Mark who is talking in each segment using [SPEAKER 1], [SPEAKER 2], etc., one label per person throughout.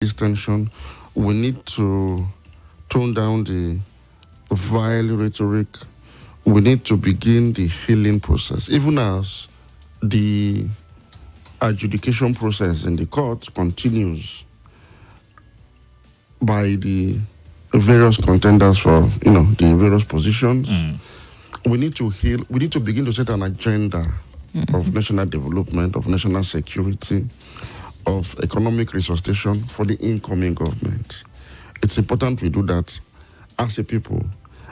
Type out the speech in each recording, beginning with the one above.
[SPEAKER 1] this tension. We need to tone down the vile rhetoric. We need to begin the healing process, even as the adjudication process in the court continues by the various contenders for, the various positions. We need to heal. We need to begin to set an agenda of national development, of national security, of economic resuscitation for the incoming government. It's important we do that as a people.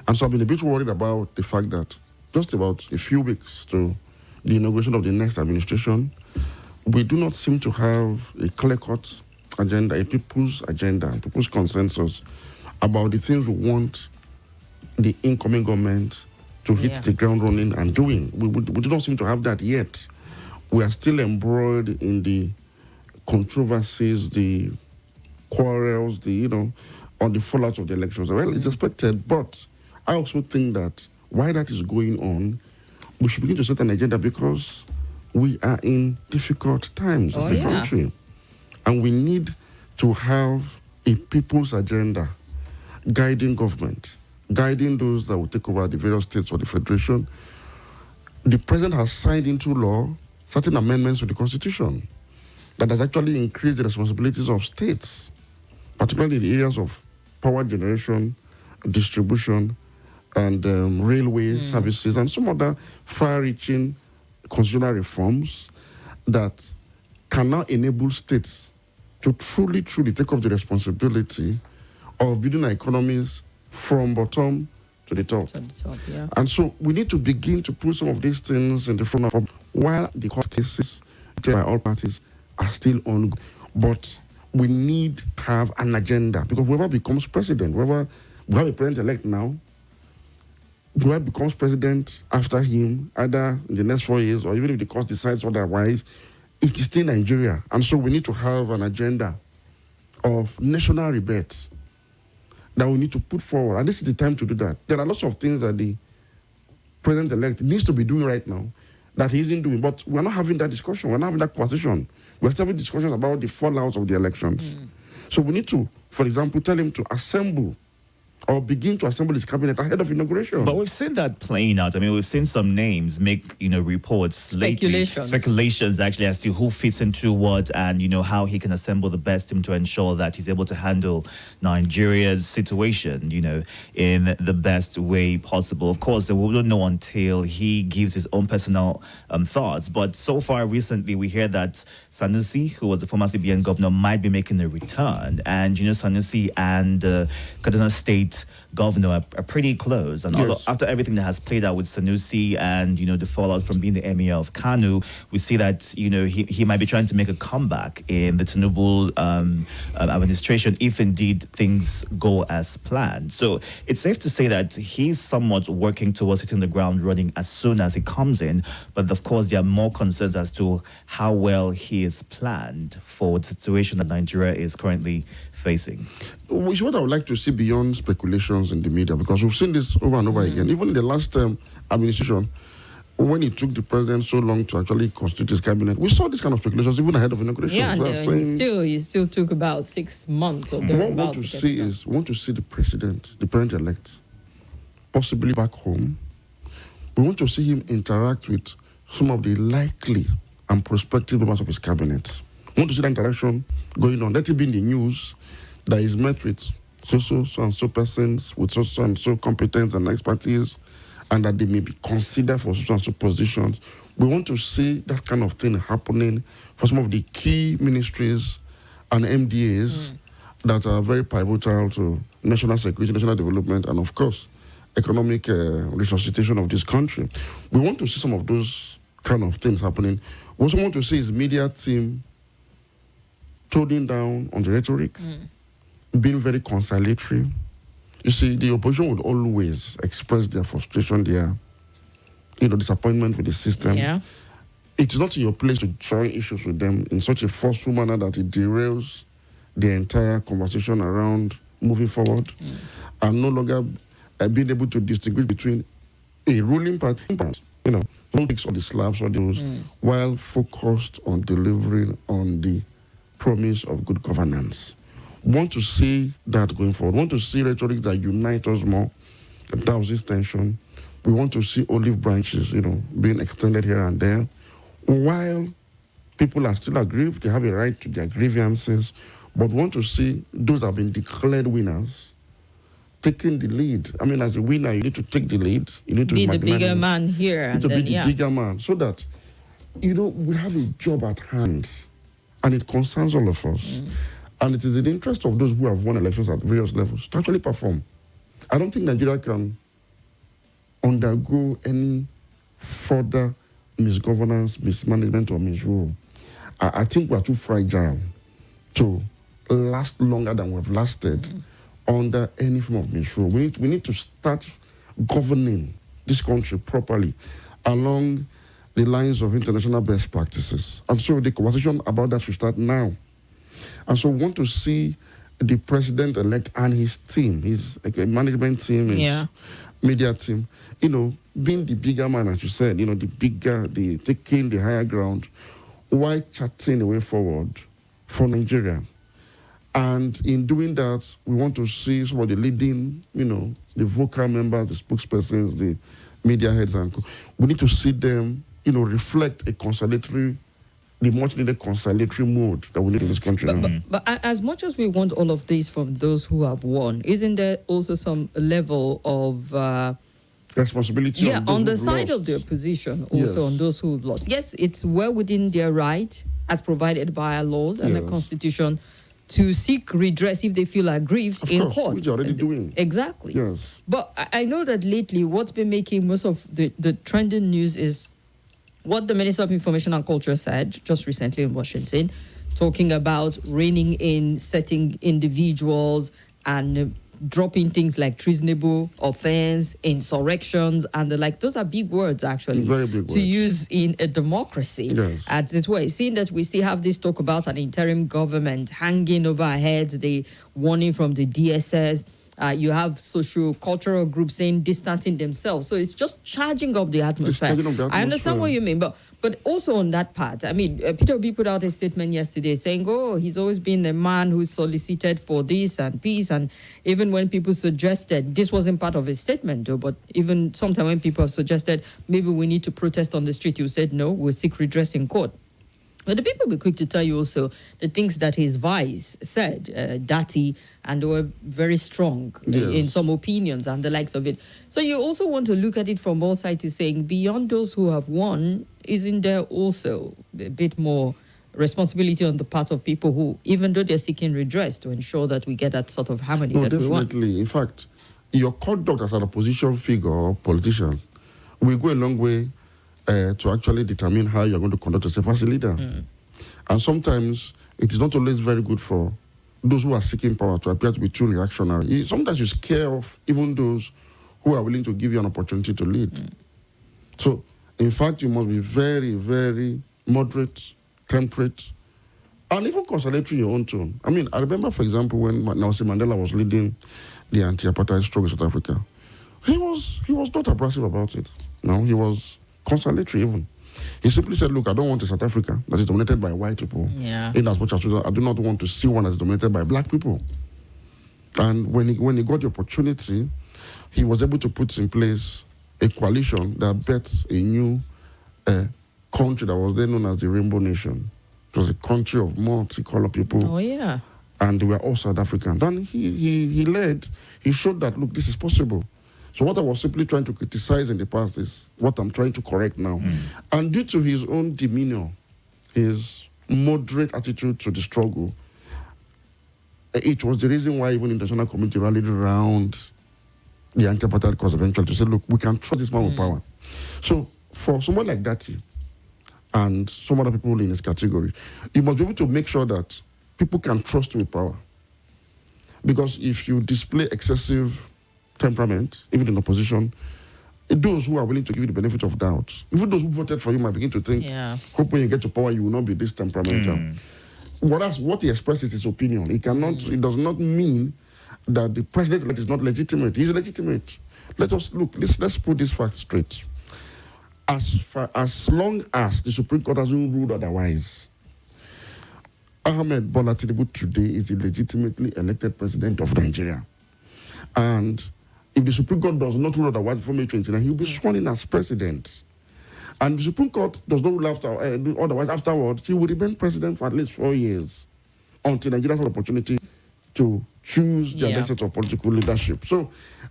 [SPEAKER 1] And so I've been a bit worried about the fact that just about a few weeks to the inauguration of the next administration, we do not seem to have a clear-cut agenda, a people's agenda, a people's consensus about the things we want the incoming government to hit the ground running and doing. We do not seem to have that yet. We are still embroiled in the controversies, the quarrels, on the fallout of the elections. Well, it's expected, but I also think that while that is going on, we should begin to set an agenda because we are in difficult times as a country. And we need to have a people's agenda guiding government, guiding those that will take over the various states or the federation. The president has signed into law certain amendments to the constitution that has actually increased the responsibilities of states, particularly in the areas of power generation, distribution, and railway services, and some other far-reaching constitutional reforms that can now enable states to truly take up the responsibility of building our economies from bottom to the top. And so we need to begin to put some of these things in the front of while the court cases by all parties are still on. But we need to have an agenda because whoever becomes president, we have a president-elect now, whoever becomes president after him, either in the next 4 years or even if the court decides otherwise, it is still Nigeria. And so we need to have an agenda of national rebate that we need to put forward. And this is the time to do that. There are lots of things that the president-elect needs to be doing right now that he isn't doing. But we're not having that discussion. We're not having that conversation. We're still having discussions about the fallout of the elections. So we need to, for example, tell him to assemble or begin to assemble his cabinet ahead of inauguration.
[SPEAKER 2] But we've seen that playing out. I mean, we've seen some names make, reports speculations actually as to who fits into what and, how he can assemble the best team to ensure that he's able to handle Nigeria's situation, in the best way possible. Of course, we won't know until he gives his own personal thoughts. But so far recently, we hear that Sanusi, who was the former CBN governor, might be making a return. And, Sanusi and Kaduna State governor are pretty close, and after everything that has played out with Sanusi and the fallout from being the emir of Kanu, we see that he might be trying to make a comeback in the Tinubu administration if indeed things go as planned. So it's safe to say that he's somewhat working towards hitting the ground running as soon as he comes in, but of course there are more concerns as to how well he is planned for the situation that Nigeria is currently facing.
[SPEAKER 1] Which is what I would like to see beyond speculations in the media, because we've seen this over and over again. Even in the last administration, when it took the president so long to actually constitute his cabinet, we saw this kind of speculations even ahead of inauguration.
[SPEAKER 3] Yeah, it still took about 6 months. Or
[SPEAKER 1] what we want to see is, we want to see the president-elect, possibly back home. We want to see him interact with some of the likely and prospective members of his cabinet. We want to see that interaction going on. Let it be in the news that he's met with so and so persons with so and so competence and expertise, and that they may be considered for so and so positions. We want to see that kind of thing happening for some of the key ministries and MDAs that are very pivotal to national security, national development, and of course, economic resuscitation of this country. We want to see some of those kind of things happening. We also want to see his media team toning down on the rhetoric, being very conciliatory. You see, the opposition would always express their frustration, their disappointment with the system.
[SPEAKER 3] Yeah.
[SPEAKER 1] It's not your place to try issues with them in such a forceful manner that it derails the entire conversation around moving forward and no longer being able to distinguish between a ruling party, who takes all the slaps or those, while focused on delivering on the promise of good governance. Want to see that going forward. Want to see rhetoric that unite us more, that douse this tension. We want to see olive branches, being extended here and there, while people are still aggrieved. They have a right to their grievances, but want to see those that have been declared winners taking the lead. I mean, as a winner, you need to take the lead. You need to
[SPEAKER 3] be the bigger man here.
[SPEAKER 1] You need to be the bigger man, so that, we have a job at hand, and it concerns all of us. And it is in the interest of those who have won elections at various levels to actually perform. I don't think Nigeria can undergo any further misgovernance, mismanagement, or misrule. I think we're too fragile to last longer than we've lasted under any form of misrule. We need to start governing this country properly along the lines of international best practices. And so the conversation about that should start now. And so we want to see the president-elect and his team, his management team, his media team, being the bigger man, as you said, taking the higher ground, while charting the way forward for Nigeria. And in doing that, we want to see some of the leading, the vocal members, the spokespersons, the media heads, and we need to see them, reflect the much needed conciliatory mode that we need in this country.
[SPEAKER 3] But as much as we want all of this from those who have won, isn't there also some level of
[SPEAKER 1] responsibility
[SPEAKER 3] on the side of the opposition, also on those who lost? Yes, it's well within their right, as provided by our laws and the Constitution, to seek redress if they feel aggrieved in court.
[SPEAKER 1] Which they're already doing.
[SPEAKER 3] Exactly.
[SPEAKER 1] Yes.
[SPEAKER 3] But I know that lately what's been making most of the trending news is what the Minister of Information and Culture said just recently in Washington, talking about reining in certain individuals and dropping things like treasonable offense, insurrections, and the like. Those are big words, actually,
[SPEAKER 1] very big words
[SPEAKER 3] to use in a democracy. As it were, seeing that we still have this talk about an interim government hanging over our heads, the warning from the DSS. You have socio-cultural groups saying distancing themselves. So it's just charging up the atmosphere. I understand what you mean, but also on that part, I mean, Peter Obi put out a statement yesterday saying, he's always been a man who's solicited for this and peace. And even when people suggested, this wasn't part of his statement though, but even sometimes when people have suggested, maybe we need to protest on the street, you said, no, we'll seek redress in court. But the people will be quick to tell you also the things that his vice said, Datti, and they were very strong in some opinions and the likes of it. So you also want to look at it from all sides to saying, beyond those who have won, isn't there also a bit more responsibility on the part of people who, even though they're seeking redress, to ensure that we get that sort of harmony that we want?
[SPEAKER 1] Definitely. In fact, your conduct as an opposition figure or politician will go a long way to actually determine how you're going to conduct yourself as a leader. And sometimes it is not always very good for those who are seeking power to appear to be too reactionary. Sometimes you scare off even those who are willing to give you an opportunity to lead. So, in fact, you must be very, very moderate, temperate, and even conciliatory in your own tone. I mean, I remember, for example, when Nelson Mandela was leading the anti-apartheid struggle in South Africa, he was not abrasive about it. No, he was conciliatory even. He simply said, look, I don't want a South Africa that is dominated by white people. In as much as I do not want to see one that is dominated by black people. And when he got the opportunity, he was able to put in place a coalition that bets a new country that was then known as the Rainbow Nation. It was a country of multicolored people. And they were all South Africans. And he led, he showed that, look, this is possible. So what I was simply trying to criticize in the past is what I'm trying to correct now. And due to his own demeanor, his moderate attitude to the struggle, it was the reason why even the international community rallied around the anti-apartheid cause eventually to say, look, we can trust this man with power. So for someone like Datti and some other people in his category, you must be able to make sure that people can trust you with power. Because if you display excessive temperament, even in opposition, those who are willing to give you the benefit of doubt, even those who voted for you might begin to think, hope when you get to power, you will not be this temperamental. Whereas what he expressed is his opinion. It does not mean that the president is not legitimate. He's legitimate. Let's put this fact straight. As long as the Supreme Court hasn't ruled otherwise, Ahmed Bola Tinubu today is the legitimately elected president of Nigeria. And if the Supreme Court does not rule otherwise before May 29, he will be sworn in as president. And the Supreme Court does not rule otherwise afterwards, he will remain president for at least 4 years until Nigeria has an opportunity to choose their next set of political leadership. So,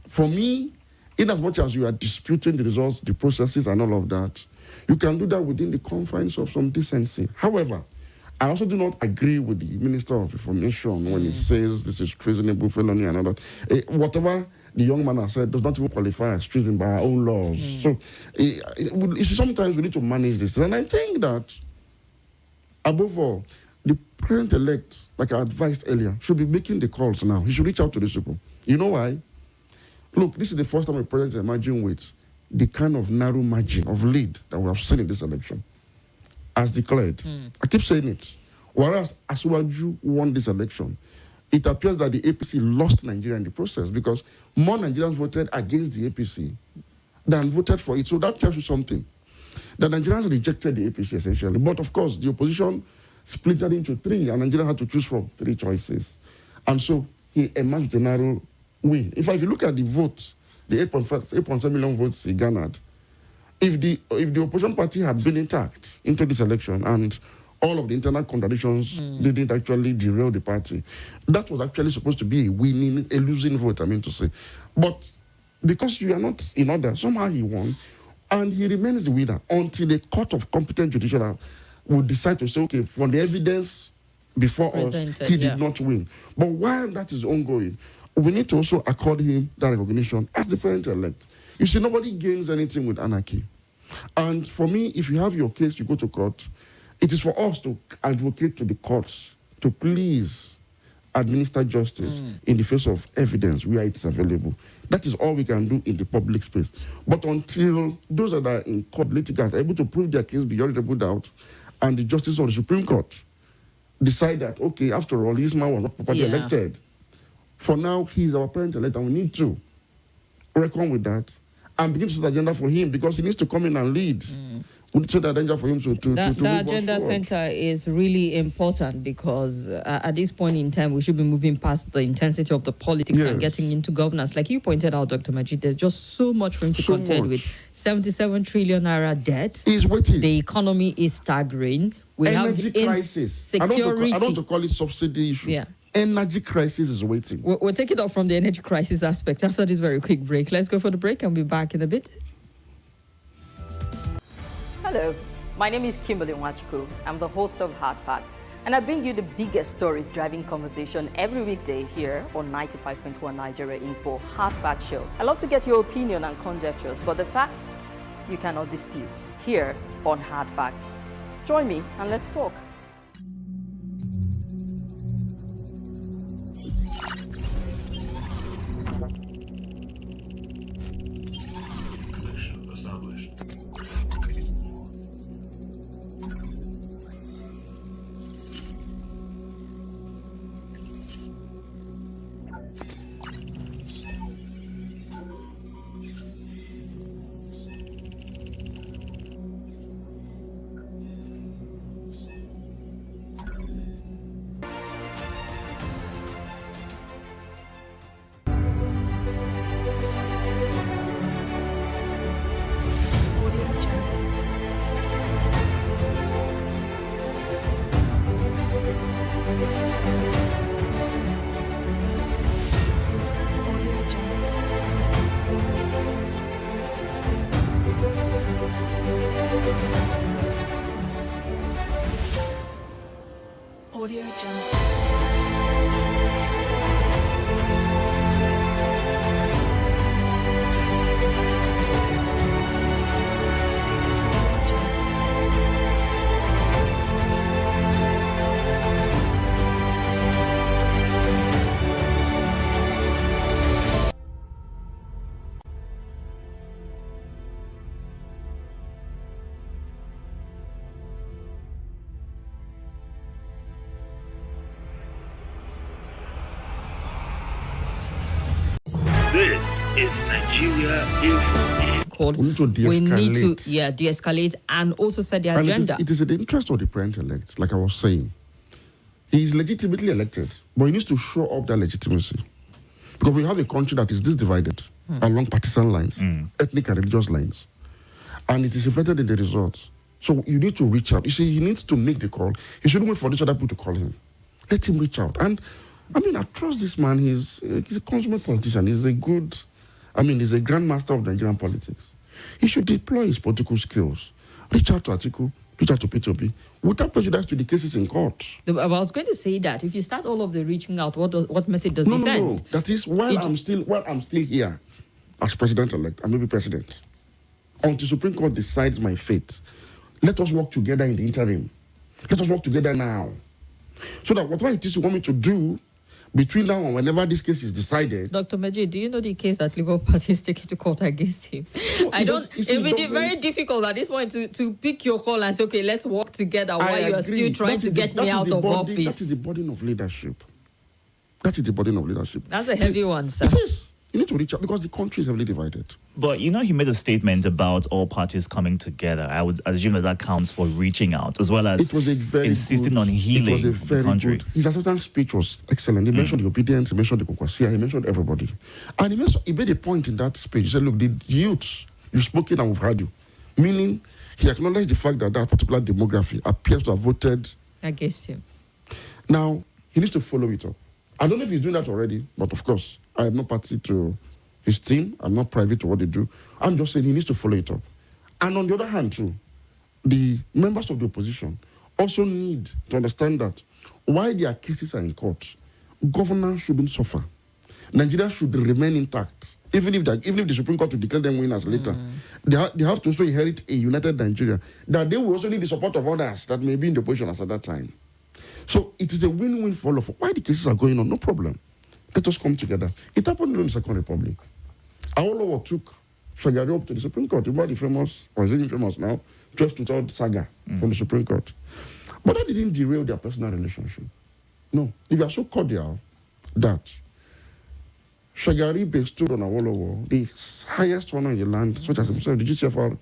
[SPEAKER 1] for me, in as much as you are disputing the results, the processes, and all of that, you can do that within the confines of some decency. However, I also do not agree with the Minister of Information when he says this is treasonable felony and all that. Whatever the young man has said does not even qualify as treason by our own laws. So, sometimes we need to manage this. And I think that, above all, the president-elect, like I advised earlier, should be making the calls now. He should reach out to these people. You know why? Look, this is the first time a president is emerging with the kind of narrow margin of lead that we have seen in this election, as declared. I keep saying it. Whereas Asuwaju won this election, it appears that the APC lost Nigeria in the process because more Nigerians voted against the APC than voted for it. So that tells you something. The Nigerians rejected the APC essentially. But of course, the opposition split that into three, and Nigeria had to choose from three choices. And so he emerged with a narrow win. In fact, if you look at the votes, the 8.7 million votes he garnered, if the opposition party had been intact into this election and all of the internal contradictions didn't actually derail the party, that was actually supposed to be a losing vote, I mean to say. But because you are not in order, somehow he won, and he remains the winner until the court of competent judicial will decide to say, okay, from the evidence before us, he did not win. But while that is ongoing, we need to also accord him that recognition as the president-elect. You see, nobody gains anything with anarchy. And for me, if you have your case, you go to court, it is for us to advocate to the courts to please administer justice in the face of evidence where it is available. That is all we can do in the public space. But until those that are in court litigants are able to prove their case beyond reasonable doubt, and the justice of the Supreme Court decide that, okay, after all, this man was not properly elected. For now, he's our president-elect, and we need to reckon with that and begin to set the agenda for him because he needs to come in and lead. We need to set the agenda for him to move
[SPEAKER 3] the agenda center is really important because at this point in time, we should be moving past the intensity of the politics and getting into governance. Like you pointed out, Dr. Majid, there's just so much for him to contend with. 77 trillion naira debt.
[SPEAKER 1] He's waiting.
[SPEAKER 3] The economy is staggering. We
[SPEAKER 1] Energy
[SPEAKER 3] have
[SPEAKER 1] crisis.
[SPEAKER 3] Security.
[SPEAKER 1] I don't want to call it subsidy issue.
[SPEAKER 3] Yeah.
[SPEAKER 1] Energy crisis is waiting.
[SPEAKER 3] We'll take it off from the energy crisis aspect after this very quick break. Let's go for the break and we'll be back in a bit. Hello, my name is Kimberly Nwachukwu. I'm the host of Hard Facts, and I bring you the biggest stories driving conversation every weekday here on 95.1 Nigeria Info Hard Fact Show. I love to get your opinion and conjectures, but the facts you cannot dispute here on Hard Facts. Join me and let's talk.
[SPEAKER 4] Audio Jungle.
[SPEAKER 5] This is Nigeria Info.
[SPEAKER 1] We need to de-escalate.
[SPEAKER 3] De-escalate and also set the
[SPEAKER 1] and
[SPEAKER 3] agenda.
[SPEAKER 1] It is in the interest of the president-elect, like I was saying. He is legitimately elected, but he needs to show up that legitimacy. Because we have a country that is this divided along partisan lines, ethnic and religious lines. And it is reflected in the results. So you need to reach out. You see, he needs to make the call. He shouldn't wait for these other people to call him. Let him reach out. And, I mean, I trust this man. He's a consummate politician. He's a grandmaster of Nigerian politics. He should deploy his political skills. Reach out to Atiku, reach out to P2P, without prejudice to the cases in court.
[SPEAKER 3] I was going to say that if you start all of the reaching out, what message does he send?
[SPEAKER 1] No. That is while I'm still here as president-elect, I may be president. Until Supreme Court decides my fate, let us work together in the interim. Let us work together now. So that whatever it is you want me to do between now and whenever this case is decided.
[SPEAKER 3] Dr. Majid, do you know the case that Labour Party is taking to court against him?
[SPEAKER 1] No,
[SPEAKER 3] it will be very difficult at this point to pick your call and say, okay, let's work together while you are still trying to get me out of office.
[SPEAKER 1] That is the burden of leadership. That is the burden of leadership.
[SPEAKER 3] That's a heavy one, sir.
[SPEAKER 1] It is. You need to reach out because the country is heavily divided.
[SPEAKER 2] But, he made a statement about all parties coming together. I would assume that counts for reaching out, as well as insisting on healing the country.
[SPEAKER 1] His acceptance speech was excellent. He mentioned the obedience, he mentioned the Kokwasia, he mentioned everybody. And he made a point in that speech. He said, look, the youths, you've spoken and we've heard you. Meaning, he acknowledged the fact that that particular demography appears to have voted
[SPEAKER 3] against him.
[SPEAKER 1] Now, he needs to follow it up. I don't know if he's doing that already, but of course, I am not party to his team. I'm not private to what they do. I'm just saying he needs to follow it up. And on the other hand, too, the members of the opposition also need to understand that while their cases are in court, governance shouldn't suffer. Nigeria should remain intact. Even if the Supreme Court will declare them winners later, they have to also inherit a united Nigeria, that they will also need the support of others that may be in the opposition at that time. So it is a win-win for all of us. Why the cases are going on, no problem. Let us come together. It happened in the Second Republic. Awolowo took Shagari up to the Supreme Court. Remember the famous, or is it famous now, 12 to 3rd saga from the Supreme Court. But that didn't derail their personal relationship. No. They were so cordial that Shagari bestowed on Awolowo the highest honor in the land, such as himself, the GCFR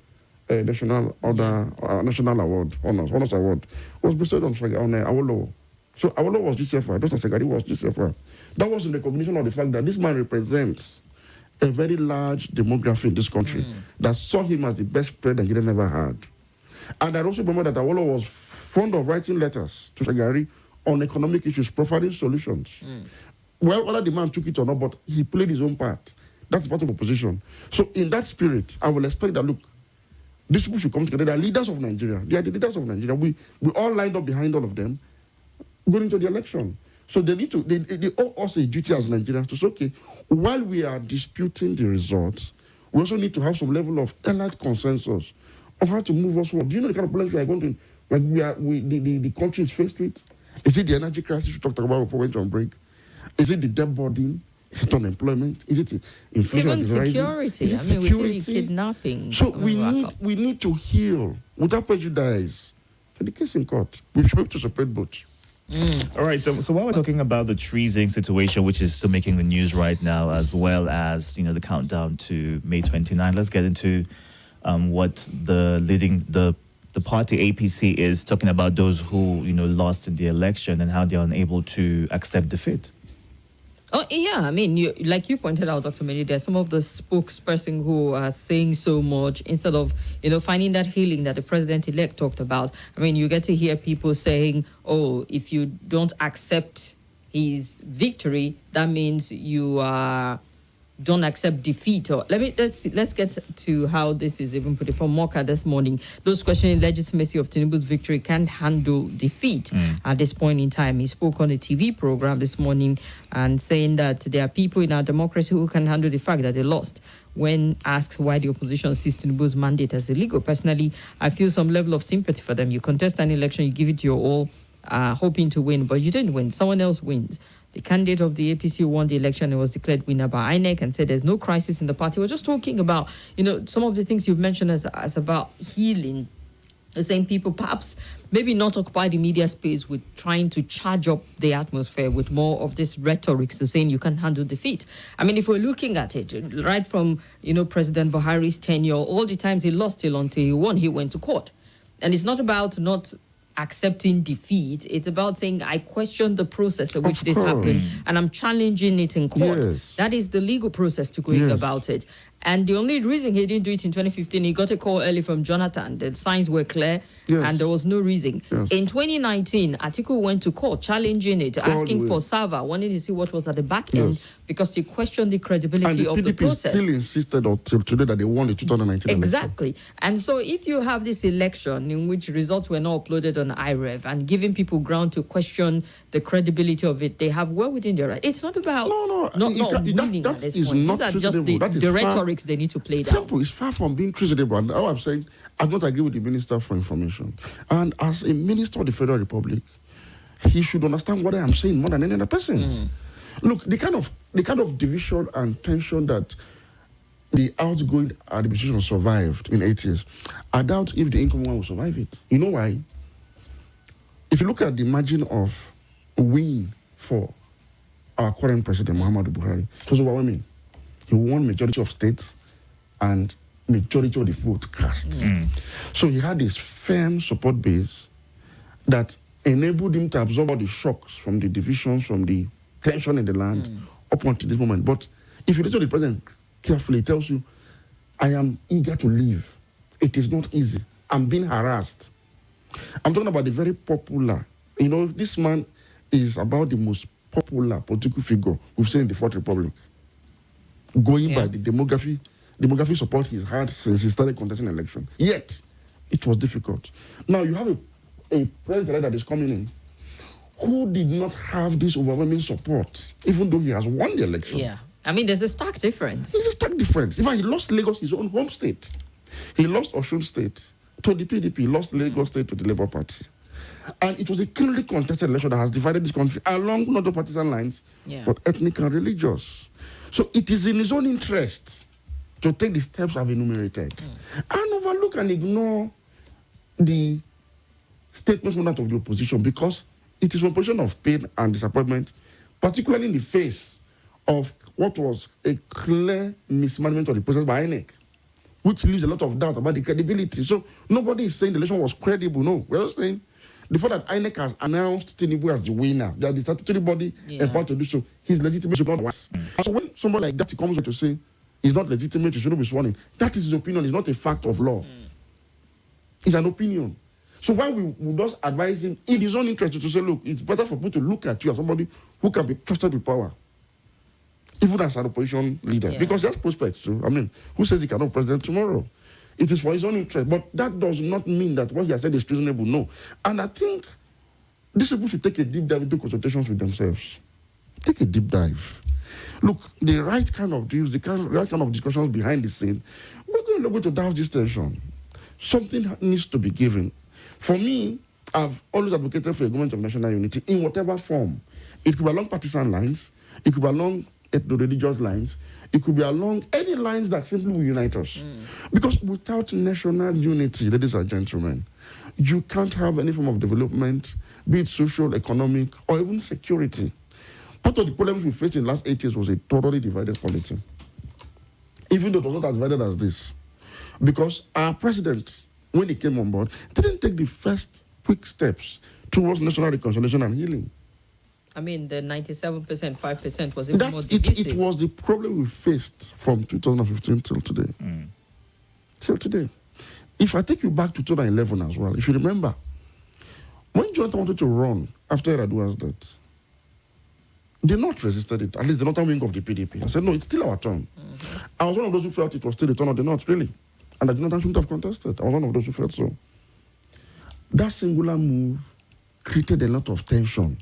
[SPEAKER 1] National Award, Honors Award, was bestowed on Awolowo. So Awolowo was GCFR, Dr. Shagari was GCFR. That was in recognition of the fact that this man represents a very large demography in this country that saw him as the best president Nigeria never had. And I also remember that Awolowo was fond of writing letters to Shagari on economic issues, providing solutions. Well, whether the man took it or not, but he played his own part. That's part of opposition. So in that spirit, I will expect that, look, these people should come together. They are leaders of Nigeria. They are the leaders of Nigeria. We all lined up behind all of them going into the election. So they owe us a duty as Nigerians to say, okay, while we are disputing the results, we also need to have some level of allied consensus of how to move us forward. Do you know the kind of problems we are going to, the country is faced with? Is it the energy crisis we talked about before we went on break? Is it the debt burden? Is it unemployment? Is it inflation?
[SPEAKER 3] Even security.
[SPEAKER 1] Is it security?
[SPEAKER 3] We see kidnapping.
[SPEAKER 1] So we need to heal without prejudice. So the case in court, we should be able to separate both.
[SPEAKER 2] All right. So while we're talking about the treason situation, which is still making the news right now, as well as the countdown to May 29, let's get into what the party APC is talking about. Those who lost in the election and how they're unable to accept defeat.
[SPEAKER 3] Oh, yeah. I mean, like you pointed out, Dr. Mary, there's some of the spokesperson who are saying so much instead of, finding that healing that the president-elect talked about. I mean, you get to hear people saying, oh, if you don't accept his victory, that means you don't accept defeat. Or let's get to how this is even put it from Mocha this morning. Those questioning legitimacy of Tinubu's victory can't handle defeat at this point in time. He spoke on a TV program this morning and saying that there are people in our democracy who can handle the fact that they lost. When asked why the opposition sees Tinubu's mandate as illegal, personally, I feel some level of sympathy for them. You contest an election, you give it your all, hoping to win, but you didn't win. Someone else wins. The candidate of the APC won the election and was declared winner by INEC and said there's no crisis in the party. We're just talking about, some of the things you've mentioned as about healing. Saying people perhaps maybe not occupy the media space with trying to charge up the atmosphere with more of this rhetoric to saying you can handle defeat. I mean, if we're looking at it, right from, President Buhari's tenure, all the times he lost till until he won, he went to court. And it's not about not accepting defeat. It's about saying, I question the process in which this happened, and I'm challenging it in court.
[SPEAKER 1] Yes.
[SPEAKER 3] That is the legal process to going about it. And the only reason he didn't do it in 2015, he got a call early from Jonathan. The signs were clear, and there was no reason. In 2019, Atiku went to court challenging it, asking for Sava, wanting to see what was at the back end, because he questioned the credibility of the process.
[SPEAKER 1] Still insisted until today that they won the 2019
[SPEAKER 3] Exactly.
[SPEAKER 1] election.
[SPEAKER 3] And so if you have this election in which results were not uploaded on IREV and giving people ground to question the credibility of it, they have well within their right. It's not about not winning at this point. These are just the rhetorics they need to play down.
[SPEAKER 1] Simple. It's far from being treasonable. And all I'm saying, I don't agree with the Minister for Information. And as a Minister of the Federal Republic, he should understand what I am saying more than any other person. Look, the kind of division and tension that the outgoing administration survived in 8 years, I doubt if the incoming one will survive it. You know why? If you look at the margin of win for our current president, Muhammadu Buhari, it was overwhelming. He won majority of states and majority of the vote cast. So he had this firm support base that enabled him to absorb all the shocks from the divisions, from the tension in the land up until this moment. But if you listen to the president carefully, it tells you, I am eager to leave. It is not easy. I'm being harassed. I'm talking about the very popular. You know, this man is about the most popular political figure we've seen in the Fourth Republic. Going by the demography support he's had since he started contesting an election. Yet, it was difficult. Now, you have a president that is coming in who did not have this overwhelming support, even though he has won the election.
[SPEAKER 3] Yeah. I mean, there's a stark difference.
[SPEAKER 1] There's a stark difference. In fact, he lost Lagos, his own home state. He lost Osun State to the PDP, he lost Lagos State to the Labour Party. And it was a clearly contested election that has divided this country along not the partisan lines, but ethnic and religious. So it is in his own interest to take the steps I've enumerated and overlook and ignore the statements from that of the opposition, because it is from a position of pain and disappointment, particularly in the face of what was a clear mismanagement of the process by INEC, which leaves a lot of doubt about the credibility. So nobody is saying the election was credible. No, we're just saying the fact that INEC has announced Tinubu as the winner, that the statutory body empowered to do so, his legitimacy not once. So when somebody like that comes to say he's not legitimate, he shouldn't be sworn in, that is his opinion, it's not a fact of law. It's an opinion. So why we would just advise him in his own interest to say, look, it's better for people to look at you as somebody who can be trusted with power, even as an opposition leader. Because there's prospects too. I mean, who says he cannot be president tomorrow? It is for his own interest. But that does not mean that what he has said is treasonable. No. And I think these people should take a deep dive into consultations with themselves. Take a deep dive. Look, the right kind of deals, right kind of discussions behind the scene, we're going to douse this tension. Something needs to be given. For me, I've always advocated for a government of national unity in whatever form. It could be along partisan lines, it could be along ethno-religious lines, it could be along any lines that simply will unite us. Because without national unity, ladies and gentlemen, you can't have any form of development, be it social, economic, or even security. Part of the problems we faced in the last 8 years was a totally divided polity. Even though it was not as divided as this. Because our president, when he came on board, didn't take the first quick steps towards national reconciliation and healing.
[SPEAKER 3] I mean, the 97%, 5% was even more divisive.
[SPEAKER 1] It was the problem we faced from 2015 till today. Till today. If I take you back to 2011 as well, if you remember, when Jonathan wanted to run after Yar'Adua's death, they not resisted it, at least the northern wing of the PDP. I said, no, it's still our turn. I was one of those who felt it was still the turn of the North, really. And that Jonathan shouldn't have contested. I was one of those who felt so. That singular move created a lot of tension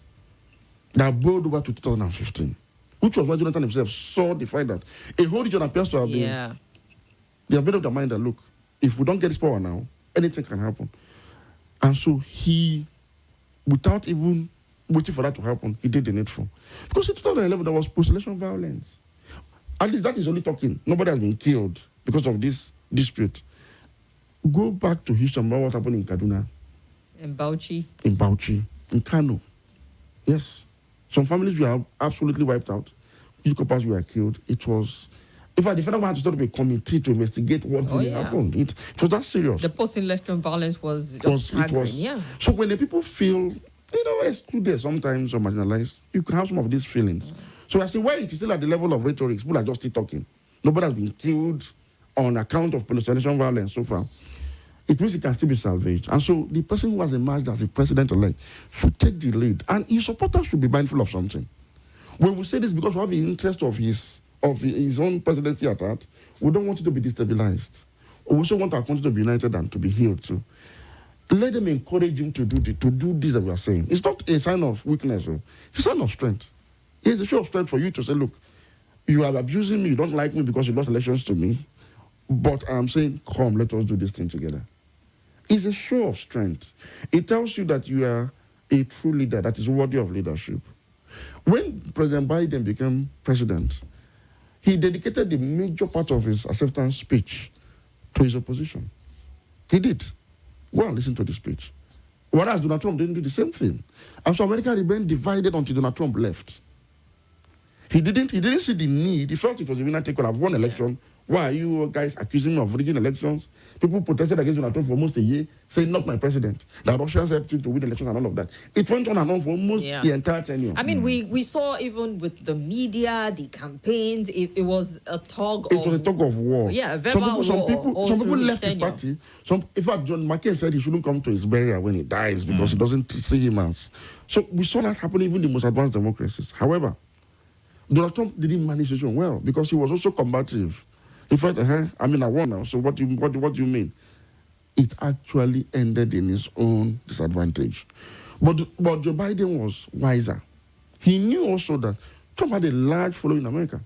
[SPEAKER 1] that boiled over to 2015, which was why Jonathan himself saw the fact that a whole region appears to have been... They have made up their mind that, look, if we don't get this power now, anything can happen. And so he, without even waiting for that to happen, he did the needful. Because in 2011, there was post-election violence. At least that is only talking. Nobody has been killed because of this dispute. Go back to history about what happened in Kaduna.
[SPEAKER 3] In Bauchi.
[SPEAKER 1] In Kano. Yes. Some families were absolutely wiped out. Few couples were killed. It was In fact, the federal government had to set up a committee to investigate what really happened. It was that serious.
[SPEAKER 3] The post-election violence was just staggering,
[SPEAKER 1] So when the people feel, excluded sometimes or marginalized, you can have some of these feelings. So I say, well, it is still at the level of rhetoric. People are just still talking. Nobody has been killed on account of post-election violence so far. It means it can still be salvaged. And so the person who has emerged as a president-elect should take the lead. And his supporters should be mindful of something. When we say this because we have the interest of his own presidency at heart, we don't want it to be destabilized. We also want our country to be united and to be healed too. Let them encourage him to do this that we are saying. It's not a sign of weakness. It's a sign of strength. It's a show of strength for you to say, look, you are abusing me, you don't like me because you lost elections to me, but I'm saying, come, let us do this thing together. It's a show of strength. It tells you that you are a true leader that is worthy of leadership. When President Biden became president, he dedicated the major part of his acceptance speech to his opposition. He did. Go and listen to the speech. Whereas Donald Trump didn't do the same thing. And so America remained divided until Donald Trump left. He didn't see the need. He felt it was a winner take all. I've won election. Why are you guys accusing me of rigging elections? People protested against Donald Trump for almost a year, saying, not my president. The Russians helped him to win elections and all of that. It went on and on for almost the entire tenure.
[SPEAKER 3] I mean, we saw even with the media, the campaigns, it was a tug
[SPEAKER 1] of... It was a tug of war.
[SPEAKER 3] Yeah,
[SPEAKER 1] some people left his party. In fact, John McCain said he shouldn't come to his burial when he dies because he doesn't see him as... So we saw that happen even in the most advanced democracies. However, Donald Trump didn't manage the situation well because he was also combative. He felt, I won now, so what do you mean? It actually ended in his own disadvantage. But Joe Biden was wiser. He knew also that Trump had a large following in America.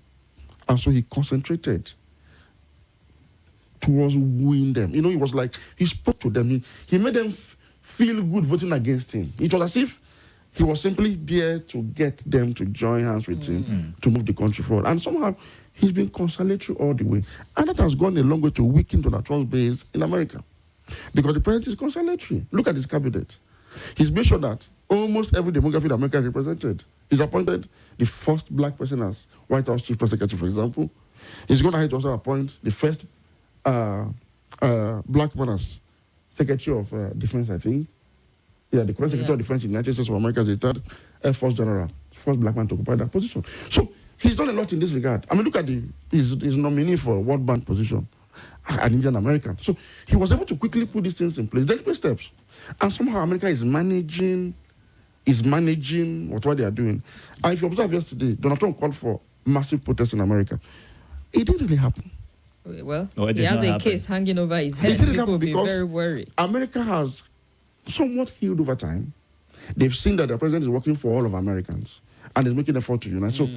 [SPEAKER 1] And so he concentrated towards wooing them. He was like, he spoke to them. He made them feel good voting against him. It was as if he was simply there to get them to join hands with him to move the country forward. And somehow, he's been conciliatory all the way. And that has gone a long way to weaken Donald Trump's base in America. Because the president is conciliatory. Look at his cabinet. He's made sure that almost every demographic in America is represented. He's appointed the first black person as White House Chief Press Secretary, for example. He's going to also appoint the first black man as Secretary of Defense, I think. Yeah, the current Secretary of Defense in the United States of America is the third Air Force General, first black man to occupy that position. So, he's done a lot in this regard. I mean, look at his nominee for World Bank position, an Indian American. So he was able to quickly put these things in place, deliberate steps. And somehow America is managing what they are doing. And if you observe yesterday, Donald Trump called for massive protests in America. It didn't really happen.
[SPEAKER 3] Well, he has a case hanging over his head.
[SPEAKER 1] It didn't
[SPEAKER 3] People
[SPEAKER 1] happen
[SPEAKER 3] will be
[SPEAKER 1] because
[SPEAKER 3] very worried.
[SPEAKER 1] America has somewhat healed over time. They've seen that the president is working for all of Americans and is making an effort to unite. So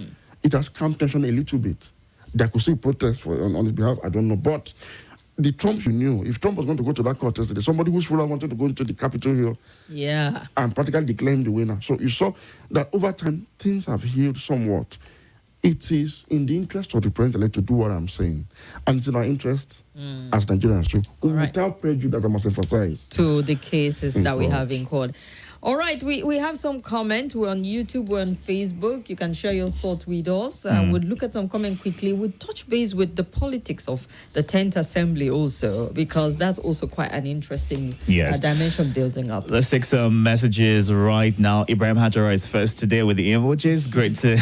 [SPEAKER 1] it has calmed tension a little bit. There could still protest on his behalf, I don't know. But the Trump you knew, if Trump was going to go to that court yesterday, somebody who's full wanted to go into the Capitol Hill and practically declare him the winner. So you saw that over time, things have healed somewhat. It is in the interest of the president to do what I'm saying. And it's in our interest as Nigerians too. Without prejudice, I must emphasize.
[SPEAKER 3] To the cases that we have in court. All right, we have some comment. We're on YouTube, we're on Facebook. You can share your thoughts with us. We'll look at some comment quickly. We'll touch base with the politics of the 10th Assembly also, because that's also quite an interesting dimension building up.
[SPEAKER 2] Let's take some messages right now. Ibrahim Hajara is first today with the emojis. Great to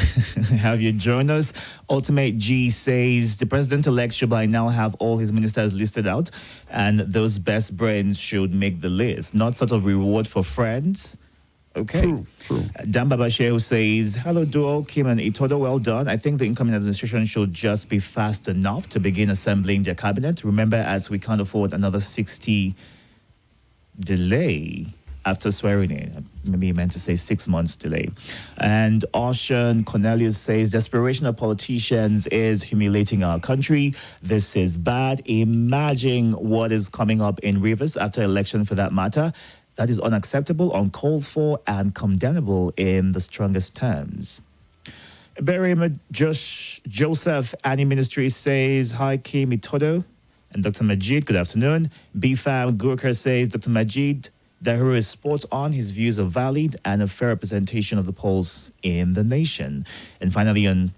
[SPEAKER 2] have you join us. Ultimate G says the president-elect should by now have all his ministers listed out, and those best brains should make the list, not sort of reward for friends. Okay.
[SPEAKER 1] True.
[SPEAKER 2] Dan Babashe says, hello, Duo, Kim and Itodo, well done. I think the incoming administration should just be fast enough to begin assembling their cabinet. Remember, as we can't afford another 60 delay after swearing in. Maybe he meant to say 6 months delay. And Ocean Cornelius says, desperation of politicians is humiliating our country. This is bad. Imagine what is coming up in Rivers after election for that matter. That is unacceptable, uncalled for, and condemnable in the strongest terms. Berim Joseph Annie Ministry says, hi, Kim Itodo and Dr. Majid, good afternoon. BFAM Gurkha says, Dr. Majid, Dahiru is spot on. His views are valid and a fair representation of the polls in the nation. And finally, on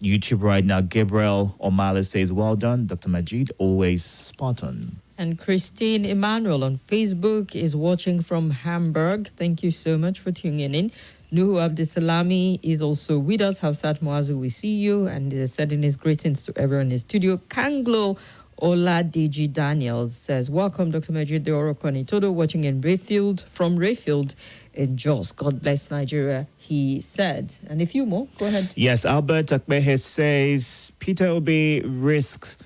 [SPEAKER 2] YouTube right now, Gabriel Omala says, well done, Dr. Majid, always spot on.
[SPEAKER 3] And Christine Emmanuel on Facebook is watching from Hamburg. Thank you so much for tuning in. Nuhu Abdisalami is also with us. Hafsat Muazu, we see you. And sending his greetings to everyone in the studio. Kanglo Oladeji Daniels says, welcome, Dr. Majid de Orokon Itodo, watching in Rayfield, from Rayfield in Jos. God bless Nigeria, he said. And a few more. Go ahead.
[SPEAKER 2] Yes, Albert Akbehe says, Peter Obi risks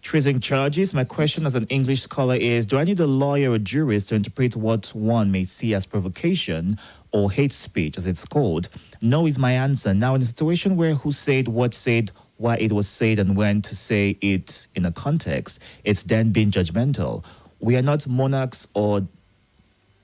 [SPEAKER 2] treason charges. My question as an English scholar is, do I need a lawyer or jurist to interpret what one may see as provocation or hate speech, as it's called? No is my answer. Now, in a situation where who said, why it was said, and when to say it in a context, it's then being judgmental. We are not monarchs or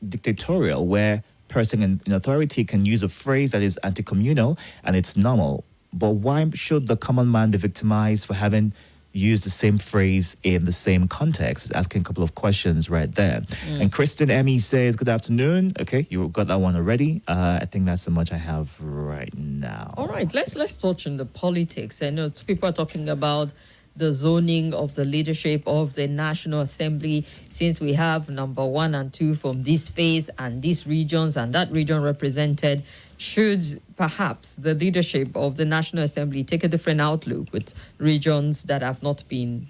[SPEAKER 2] dictatorial, where person in authority can use a phrase that is anti-communal and it's normal. But why should the common man be victimized for having used the same phrase in the same context? It's asking a couple of questions right there. And Kristen Emmy says, good afternoon. Okay, you got that one already. I think that's so much I have right now.
[SPEAKER 3] All right, let's touch on the politics. I know people are talking about the zoning of the leadership of the National Assembly, since we have number 1 and 2 from this phase and these regions and that region represented. Should perhaps the leadership of the National Assembly take a different outlook with regions that have not been,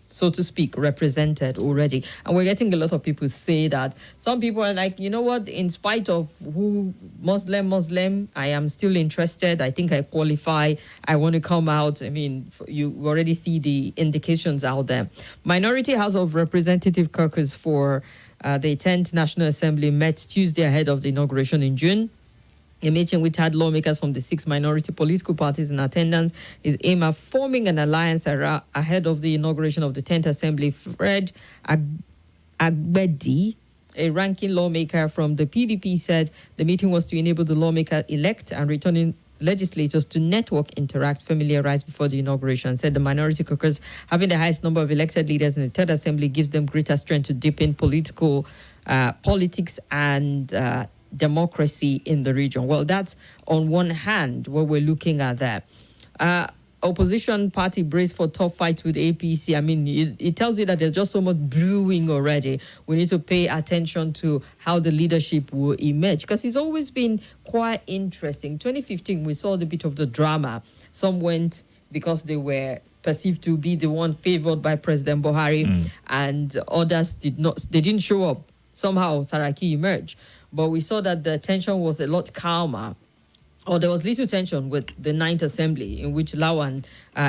[SPEAKER 3] so to speak, represented already? And we're getting a lot of people say that. Some people are like, you know what, in spite of who Muslim, I am still interested. I think I qualify. I want to come out. I mean, you already see the indications out there. Minority House of Representative caucus for the 10th National Assembly met Tuesday ahead of the inauguration in June. A meeting which had lawmakers from the 6 minority political parties in attendance is aimed at forming an alliance ahead of the inauguration of the 10th Assembly. Fred Agbedi, a ranking lawmaker from the PDP, said the meeting was to enable the lawmaker-elect and returning legislators to network, interact, familiarize before the inauguration. Said the minority caucus, having the highest number of elected leaders in the 3rd Assembly, gives them greater strength to deepen politics and democracy in the region. Well, that's on one hand what we're looking at there. Opposition party braced for tough fight with APC. I mean, it tells you that there's just so much brewing already. We need to pay attention to how the leadership will emerge, because it's always been quite interesting. 2015, we saw the bit of the drama. Some went because they were perceived to be the one favored by President Buhari, and others didn't show up. Somehow Saraki emerged. But we saw that the tension was a lot calmer, or there was little tension with the 9th Assembly, in which Lawan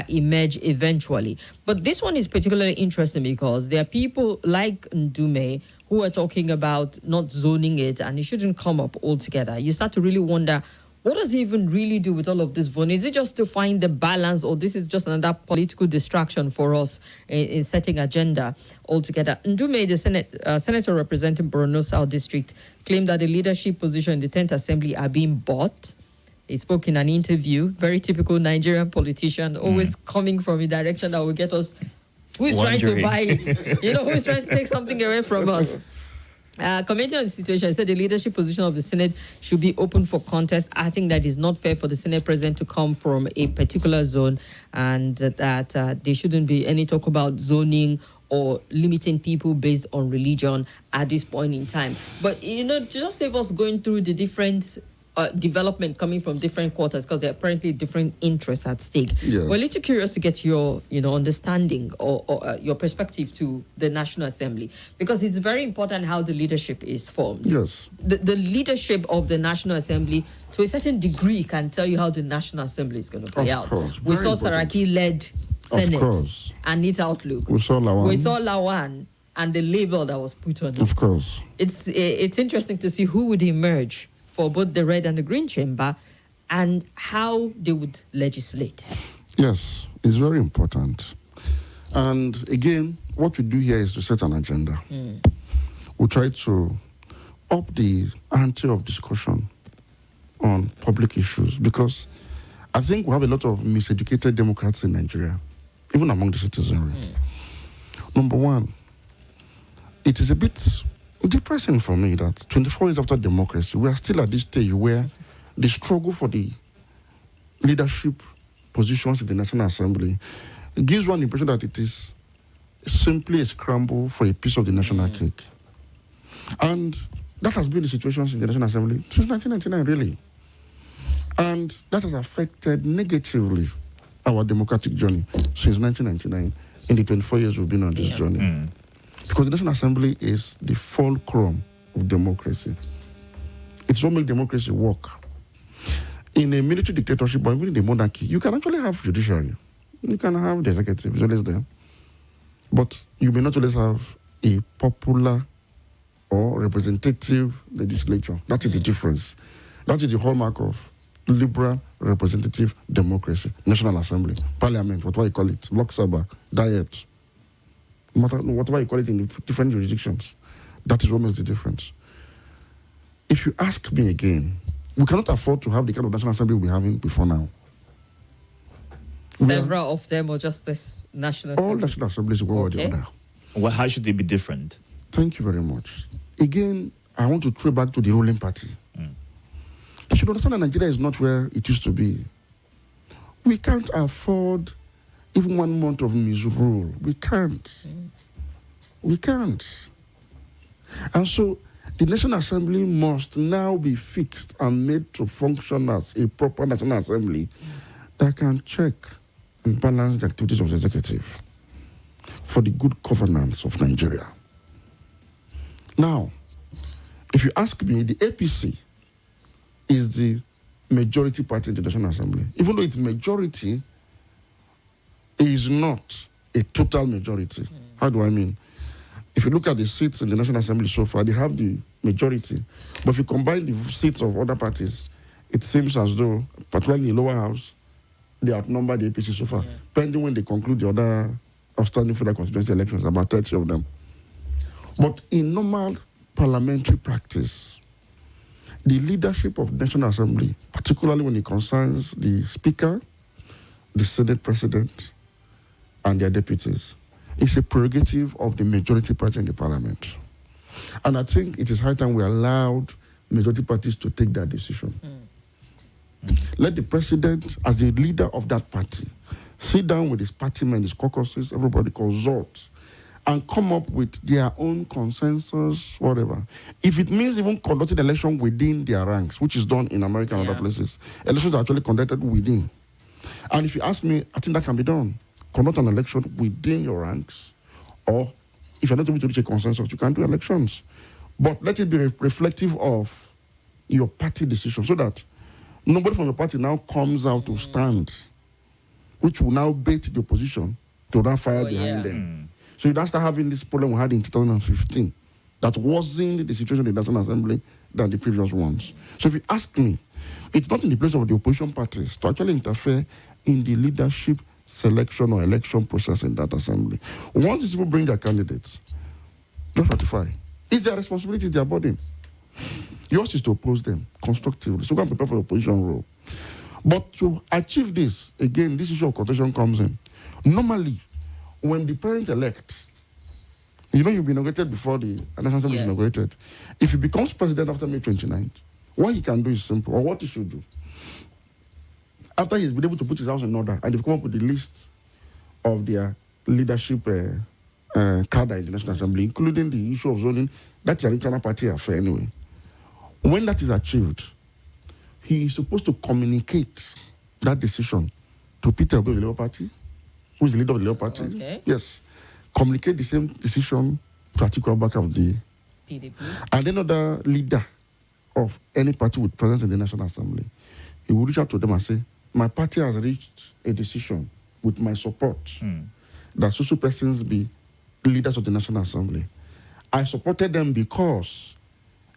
[SPEAKER 3] emerged eventually. But this one is particularly interesting because there are people like Ndume who are talking about not zoning it, and it shouldn't come up altogether. You start to really wonder, what does he even really do with all of this voting? Is it just to find the balance, or this is just another political distraction for us in setting agenda altogether? Ndume, the senator representing Borno South District, claimed that the leadership position in the 10th Assembly are being bought. He spoke in an interview, very typical Nigerian politician, always coming from a direction that will get us, who's trying to buy it? Who's trying to take something away from us? Commenting on the situation, I said the leadership position of the Senate should be open for contest. I think that it's not fair for the Senate president to come from a particular zone, and that there shouldn't be any talk about zoning or limiting people based on religion at this point in time. But, just save us going through the different development coming from different quarters, because there are apparently different interests at stake.
[SPEAKER 1] Yes.
[SPEAKER 3] We're a little curious to get your, understanding or your perspective to the National Assembly, because it's very important how the leadership is formed.
[SPEAKER 1] Yes.
[SPEAKER 3] The leadership of the National Assembly, to a certain degree, can tell you how the National Assembly is going to play out.
[SPEAKER 1] Course.
[SPEAKER 3] We saw Saraki-led Senate and its outlook.
[SPEAKER 1] We saw
[SPEAKER 3] Lawan and the label that was put on it.
[SPEAKER 1] Of course.
[SPEAKER 3] It's interesting to see who would emerge for both the red and the green chamber, and how they would legislate.
[SPEAKER 1] Yes, it's very important. And again, what we do here is to set an agenda. We try to up the ante of discussion on public issues, because I think we have a lot of miseducated Democrats in Nigeria, even among the citizenry. Number one, it is a bit depressing for me that 24 years after democracy, we are still at this stage where the struggle for the leadership positions in the National Assembly, it gives one the impression that it is simply a scramble for a piece of the national cake. And that has been the situation in the National Assembly since 1999, really. And that has affected negatively our democratic journey since 1999, in the 24 years we've been on this journey. Because the National Assembly is the fulcrum of democracy. It's what makes democracy work. In a military dictatorship, but even in the monarchy, you can actually have judiciary. You can have the executive, it's always there. But you may not always have a popular or representative legislature. That is the difference. That is the hallmark of liberal representative democracy. National Assembly, Parliament, whatever you call it, Lok Sabha, Diet, whatever you call it in the different jurisdictions. That is what makes the difference. If you ask me again, we cannot afford to have the kind of National Assembly we're having before now.
[SPEAKER 3] Several of them, or just this National Assembly?
[SPEAKER 1] All National Assemblies, one way or the other.
[SPEAKER 2] Well, how should they be different?
[SPEAKER 1] Thank you very much. Again, I want to throw back to the ruling party. You should understand that Nigeria is not where it used to be. We can't afford even 1 month of misrule. We can't. We can't. And so the National Assembly must now be fixed and made to function as a proper National Assembly that can check and balance the activities of the executive for the good governance of Nigeria. Now, if you ask me, the APC is the majority party in the National Assembly. Even though its majority is not a total majority. How do I mean? If you look at the seats in the National Assembly so far, they have the majority. But if you combine the seats of other parties, it seems as though, particularly in the lower house, they outnumber the APC so far. Pending when they conclude the other outstanding federal constituency elections, about 30 of them. But in normal parliamentary practice, the leadership of the National Assembly, particularly when it concerns the Speaker, the Senate President, and their deputies, is a prerogative of the majority party in the Parliament. And I think it is high time we allowed majority parties to take that decision. Let the President, as the leader of that party, sit down with his party men, his caucuses, everybody consult, and come up with their own consensus, whatever. If it means even conducting election within their ranks, which is done in America and other places, elections are actually conducted within. And if you ask me, I think that can be done. Conduct an election within your ranks, or if you're not able to reach a consensus, you can do elections. But let it be reflective of your party decision, so that nobody from your party now comes out to stand, which will now bait the opposition to now fire behind them. So you don't start having this problem we had in 2015 that wasn't the situation in the National Assembly than the previous ones. So if you ask me, it's not in the place of the opposition parties to actually interfere in the leadership selection or election process in that assembly. Once these people bring their candidates, just ratify. It's their responsibility, it's their burden. Yours is to oppose them constructively. So go and prepare for the opposition role. But to achieve this, again, this issue of quotation comes in. Normally, when the president-elect, you know, you've been inaugurated before the National Assembly is inaugurated. If he becomes president after May 29th, what he can do is simple, or what he should do. After he's been able to put his house in order and they've come up with the list of their leadership cadre in the National Assembly, including the issue of zoning, that's an internal party affair anyway. When that is achieved, he is supposed to communicate that decision to Peter Obi of the Labour Party, who is the leader of the Labour Party.
[SPEAKER 3] Okay.
[SPEAKER 1] Yes. Communicate the same decision to Atiku Abubakar of the
[SPEAKER 3] PDP.
[SPEAKER 1] And then other leader of any party with presence in the National Assembly. He will reach out to them and say, my party has reached a decision with my support that social persons be leaders of the National Assembly. I supported them because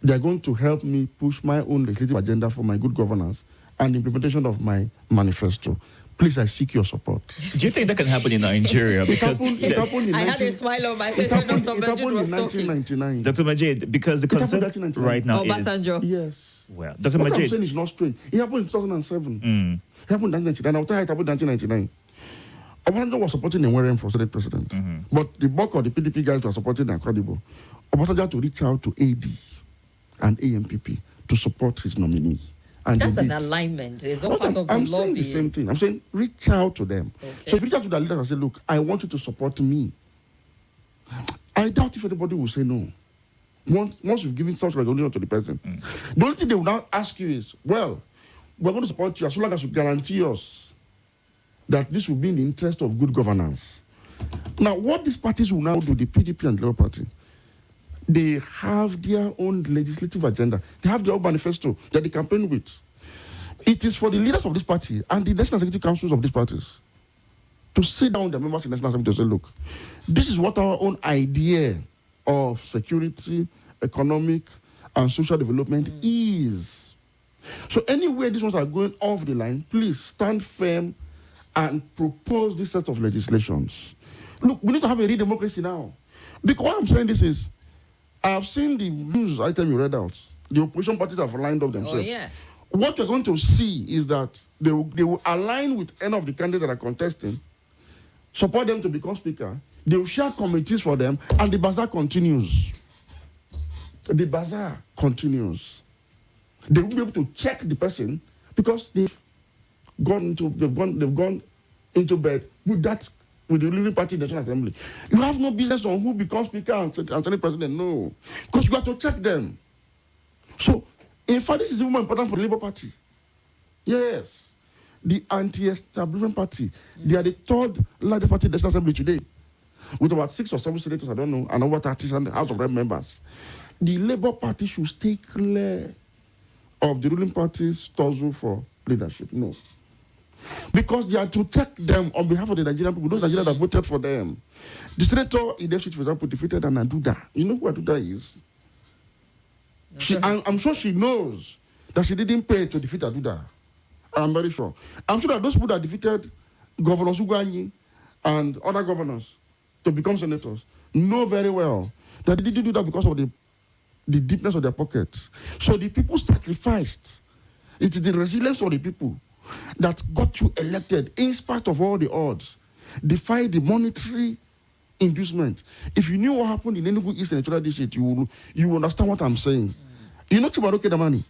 [SPEAKER 1] they are going to help me push my own legislative agenda for my good governance and implementation of my manifesto. Please, I seek your support.
[SPEAKER 2] Do you think that can happen in Nigeria? Because
[SPEAKER 1] it happened in
[SPEAKER 3] I had a smile on my face when Dr.
[SPEAKER 1] It happened
[SPEAKER 3] was
[SPEAKER 1] in
[SPEAKER 3] talking.
[SPEAKER 1] 1999.
[SPEAKER 2] Dr. Majid, because the concept right now
[SPEAKER 3] Obasanjo.
[SPEAKER 1] Yes.
[SPEAKER 2] Well, Dr.
[SPEAKER 1] What I'm
[SPEAKER 2] Majid.
[SPEAKER 1] saying is not strange. It happened in 2007. It happened in 1999. I'll tell you it happened in 1999. Obasanjo was supporting Nweren for Senate President. But the bulk of the PDP guys were supporting Akwadibo. Obasanjo had to reach out to AD and AMPP to support his nominee. And
[SPEAKER 3] that's an alignment. It's all part of the
[SPEAKER 1] I'm
[SPEAKER 3] lobby.
[SPEAKER 1] saying the same thing. I'm saying reach out to them.
[SPEAKER 3] Okay.
[SPEAKER 1] So if you reach out to the leaders and say, look, I want you to support me, I doubt if anybody will say no. Once you've given such recognition to the person, the only thing they will now ask you is, well, we're going to support you as long as you guarantee us that this will be in the interest of good governance. Now, what these parties will now do, the PDP and the Labour Party, they have their own legislative agenda. They have their own manifesto that they campaign with. It is for the leaders of this party and the national executive councils of these parties to sit down with the members in the National Assembly to say, look, this is what our own idea of security, economic, and social development is. So anywhere these ones are going off the line, please stand firm and propose this set of legislations. Look, we need to have a real democracy now. Because why I'm saying this is, I have seen the news item you read out. The opposition parties have lined up themselves.
[SPEAKER 3] Oh, yes.
[SPEAKER 1] What you're going to see is that they will align with any of the candidates that are contesting, support them to become speaker. They will share committees for them, and the bazaar continues. The bazaar continues. They will be able to check the person because they've gone into bed with the ruling party in the National Assembly. You have no business on who becomes speaker and Senate president, no, because you have to check them. So, in fact, this is even more important for the Labour Party. Yes, the anti-establishment party. They are the third largest party in the National Assembly today, with about 6 or 7 senators, I don't know, and over 30 and House of Rep members. The Labour Party should stay clear of the ruling party's tussle for leadership. No. Because they are to check them on behalf of the Nigerian people, those Nigerians that voted for them. The senator in their seat, for example, defeated an Aduda. You know who Aduda is? I'm sure she knows that she didn't pay to defeat Aduda. I'm very sure. I'm sure that those people that defeated Governor Sugwanyi and other governors to become senators know very well that they didn't do that because of the deepness of their pocket. So the people sacrificed. It is the resilience of the people that got you elected in spite of all the odds. Defy the monetary inducement. If you knew what happened in Enugu East and Itodo district, you understand what I'm saying. You know Chimaroke Damani?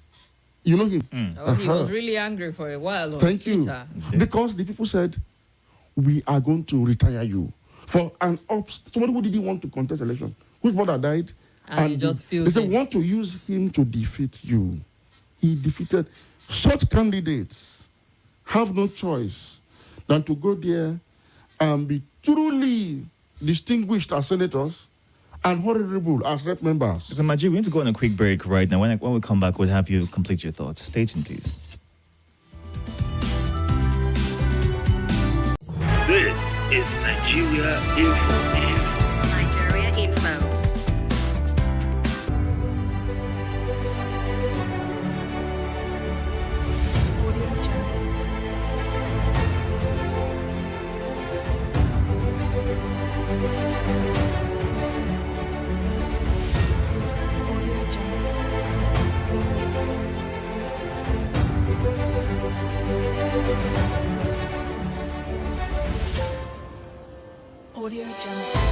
[SPEAKER 1] You know him?
[SPEAKER 3] Oh, he was really angry for a while on
[SPEAKER 1] Thank
[SPEAKER 3] Twitter.
[SPEAKER 1] You. Because the people said, we are going to retire you. For somebody who didn't want to contest election, whose brother died,
[SPEAKER 3] and just
[SPEAKER 1] they said, want to use him to defeat you. He defeated. Such candidates have no choice than to go there and be truly distinguished as senators and honorable as rep members.
[SPEAKER 2] So, Maji, we need to go on a quick break right now. When we come back, we'll have you complete your thoughts. Stay tuned, please.
[SPEAKER 5] This is Nigeria Info.
[SPEAKER 4] Nigeria Info. Audio Jungle.